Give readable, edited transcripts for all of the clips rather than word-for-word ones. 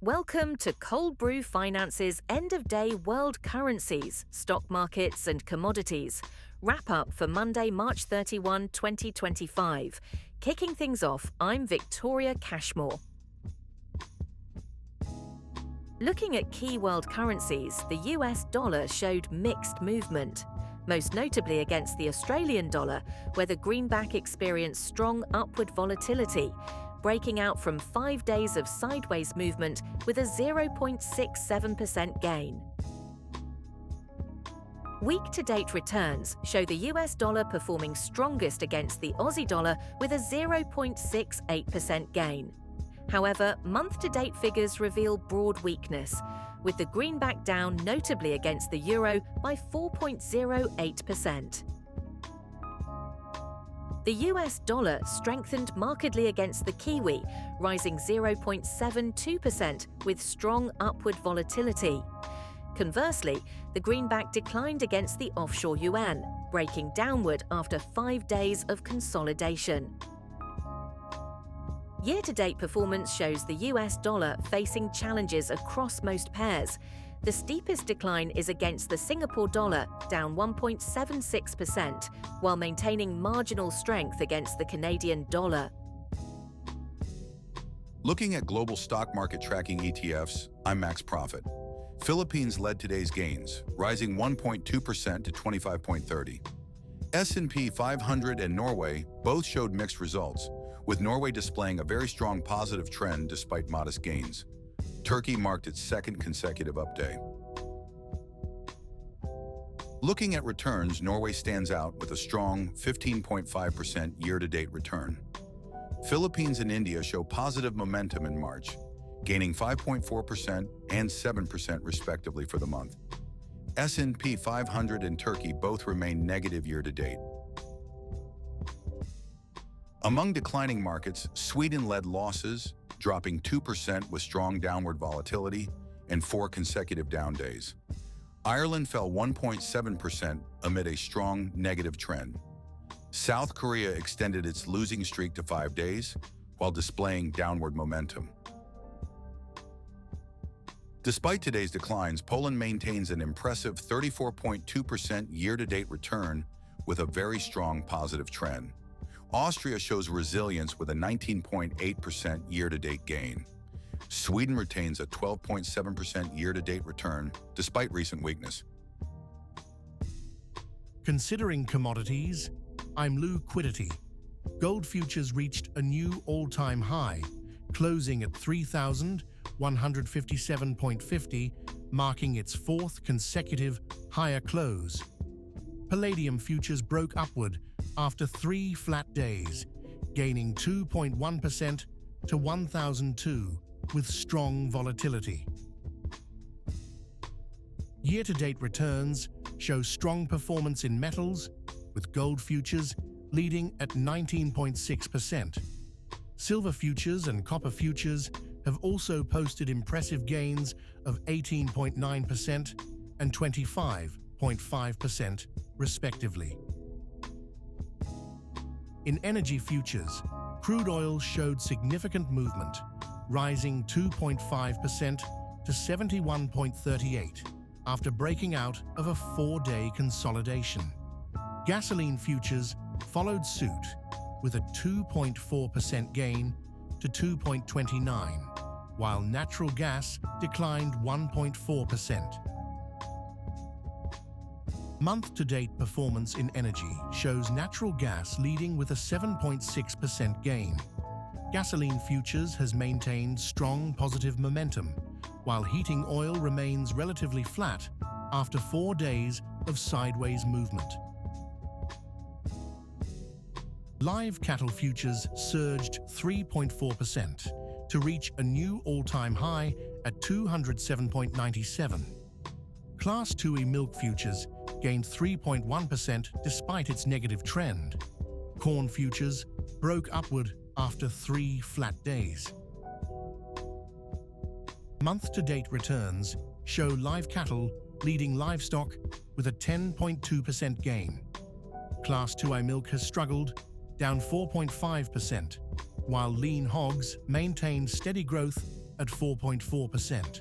Welcome to Cold Brew Finance's end-of-day world currencies, stock markets and commodities wrap-up for Monday, March 31, 2025. Kicking things off, I'm Victoria Cashmore. Looking at key world currencies, the US dollar showed mixed movement, most notably against the Australian dollar, where the greenback experienced strong upward volatility, breaking out from 5 days of sideways movement with a 0.67% gain. Week-to-date returns show the US dollar performing strongest against the Aussie dollar with a 0.68% gain. However, month-to-date figures reveal broad weakness, with the greenback down notably against the euro by 4.08%. The US dollar strengthened markedly against the Kiwi, rising 0.72% with strong upward volatility. Conversely, the greenback declined against the offshore yuan, breaking downward after 5 days of consolidation. Year-to-date performance shows the US dollar facing challenges across most pairs. The steepest decline is against the Singapore dollar, down 1.76%, while maintaining marginal strength against the Canadian dollar. Looking at global stock market tracking ETFs, I'm Max Profit. Philippines led today's gains, rising 1.2% to 25.30. S&P 500 and Norway both showed mixed results, with Norway displaying a very strong positive trend despite modest gains. Turkey marked its second consecutive up day. Looking at returns, Norway stands out with a strong 15.5% year-to-date return. Philippines and India show positive momentum in March, gaining 5.4% and 7% respectively for the month. S&P 500 and Turkey both remain negative year-to-date. Among declining markets, Sweden led losses, dropping 2% with strong downward volatility and 4 consecutive down days. Ireland fell 1.7% amid a strong negative trend. South Korea extended its losing streak to 5 days, while displaying downward momentum. Despite today's declines, Poland maintains an impressive 34.2% year-to-date return with a very strong positive trend. Austria shows resilience with a 19.8% year-to-date gain. Sweden retains a 12.7% year-to-date return despite recent weakness. Considering commodities, I'm Liquidity. Gold futures reached a new all-time high, closing at 3,157.50, marking its 4th consecutive higher close. Palladium futures broke upward after 3 flat days, gaining 2.1% to 1,002 with strong volatility. Year-to-date returns show strong performance in metals, with gold futures leading at 19.6%. Silver futures and copper futures have also posted impressive gains of 18.9% and 25.5%, respectively. In energy futures, crude oil showed significant movement, rising 2.5% to 71.38 after breaking out of a 4-day consolidation. Gasoline futures followed suit with a 2.4% gain to 2.29, while natural gas declined 1.4%. Month-to-date performance in energy shows natural gas leading with a 7.6% gain. Gasoline futures has maintained strong positive momentum, while heating oil remains relatively flat after 4 days of sideways movement. Live cattle futures surged 3.4% to reach a new all-time high at 207.97. Class 2E milk futures gained 3.1% despite its negative trend. Corn futures broke upward after 3 flat days. Month-to-date returns show live cattle leading livestock with a 10.2% gain. Class 2I milk has struggled, down 4.5%, while lean hogs maintained steady growth at 4.4%.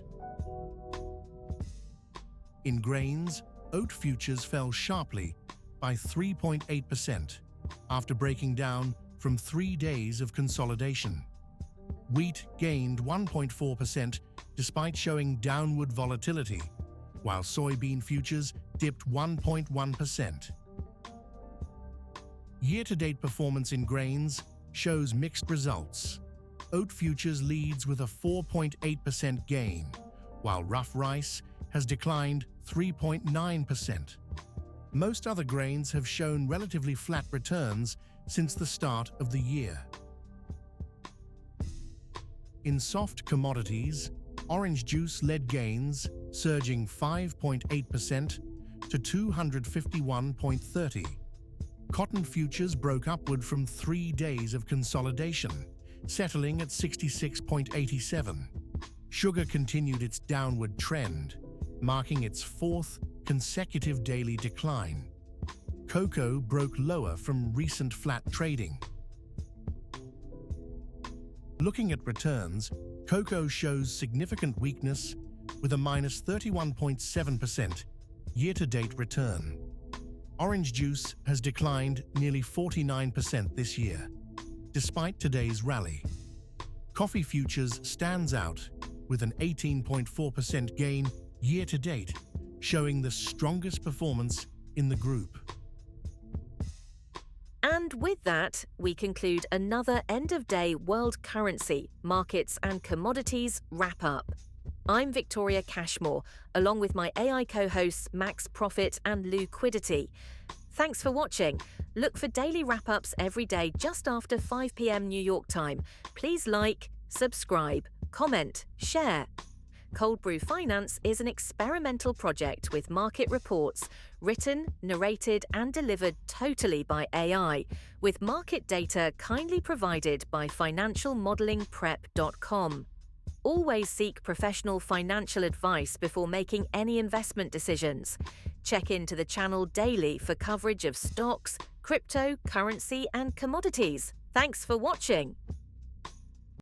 In grains, oat futures fell sharply by 3.8% after breaking down from 3 days of consolidation. Wheat gained 1.4% despite showing downward volatility, while soybean futures dipped 1.1%. Year-to-date performance in grains shows mixed results. Oat futures leads with a 4.8% gain, while rough rice has declined 3.9%. Most other grains have shown relatively flat returns since the start of the year. In soft commodities, orange juice led gains, surging 5.8% to 251.30. Cotton futures broke upward from 3 days of consolidation, settling at 66.87. Sugar continued its downward trend, marking its 4th consecutive daily decline. Cocoa broke lower from recent flat trading. Looking at returns, cocoa shows significant weakness with a minus 31.7% year-to-date return. Orange juice has declined nearly 49% this year, despite today's rally. Coffee futures stands out with an 18.4% gain year-to-date, showing the strongest performance in the group. And with that, we conclude another end-of-day world currency, markets and commodities wrap-up. I'm Victoria Cashmore, along with my AI co-hosts Max Profit and Liquidity. Thanks for watching. Look for daily wrap-ups every day just after 5 p.m. New York time. Please like, subscribe, comment, share. Cold Brew Finance is an experimental project with market reports, written, narrated and delivered totally by AI, with market data kindly provided by financialmodelingprep.com. Always seek professional financial advice before making any investment decisions. Check into the channel daily for coverage of stocks, crypto, currency and commodities. Thanks for watching.